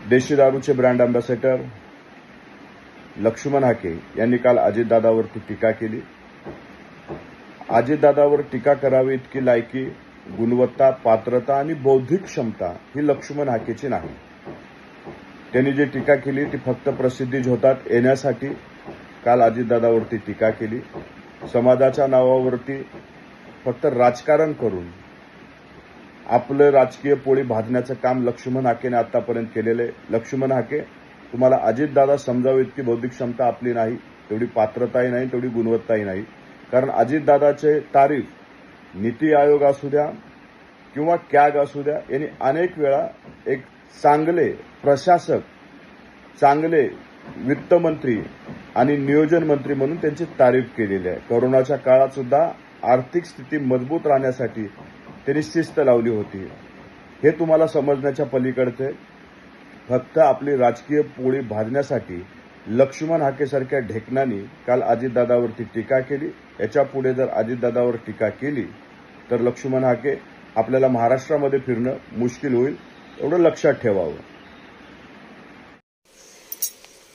देशी दारूचे brand ambassador Laxman Hake यांनी काल अजितदादावरती टीका केली. अजितदादावर टीका करावी इतकी लायकी, गुणवत्ता, पात्रता आणि बौद्धिक क्षमता ही लक्ष्मण हाकेची नाही. त्यांनी जी टीका केली ती फक्त प्रसिद्धी झोतात येण्यासाठी काल अजितदादावरती टीका केली. समाजाच्या नावावरती फक्त राजकारण करून आपलं राजकीय पोळी भाजण्याचं काम लक्ष्मण हाकेने आतापर्यंत केलेले. लक्ष्मण हाके, तुम्हाला अजितदादा समजावं इतकी बौद्धिक क्षमता आपली नाही, तेवढी पात्रताही नाही, तेवढी गुणवत्ताही नाही. कारण अजितदादाचे तारीफ नीती आयोग असू द्या किंवा कॅग असू द्या, यांनी अनेक वेळा एक चांगले प्रशासक, चांगले वित्तमंत्री आणि नियोजन मंत्री म्हणून त्यांची तारीफ केलेली आहे. कोरोनाच्या काळात सुद्धा आर्थिक स्थिती मजबूत राहण्यासाठी त्यांनी शिस्त लावली होती. हे तुम्हाला समजण्याच्या पलीकडचे फक्त आपली राजकीय पोळी भाजण्यासाठी लक्ष्मण हाकेसारख्या ढेकणांनी काल अजितदादावरती टीका केली. याच्या पुढे जर अजितदादावर टीका केली तर लक्ष्मण हाके आपल्याला महाराष्ट्रामध्ये फिरणं मुश्किल होईल, एवढं लक्षात ठेवावं.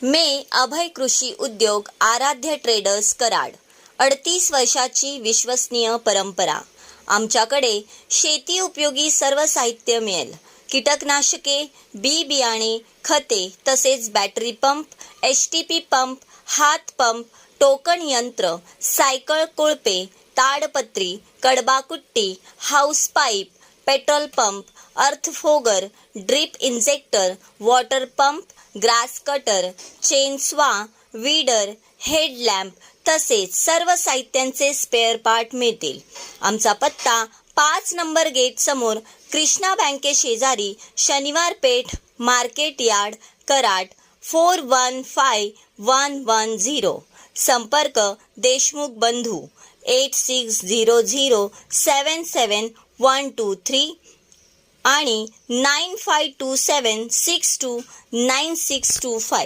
मे अभय कृषी उद्योग आराध्य ट्रेडर्स कराड. 38 वर्षाची विश्वसनीय परंपरा. आमच्याकडे शेती उपयोगी सर्व साहित्य मिळेल. कीटकनाशके, बी बियाणे, खते तसेच बॅटरी पंप, एचटीपी पंप, हात पंप, टोकन यंत्र, सायकल कोळपे, ताडपत्री, कडबाकुट्टी, hose pipe, petrol pump, earth fogger, drip injector, water pump, grass cutter, chainsaw, weeder, headlamp तसेच सर्व साहित्यांचे स्पेअर पार्ट मिळतील. आमचा पत्ता 5 नंबर गेट समोर, कृष्णा बँके शेजारी, शनिवार पेठ, मार्केट यार्ड, कराड 415110. संपर्क देशमुख बंधू 8600771123 आणि 9527629625.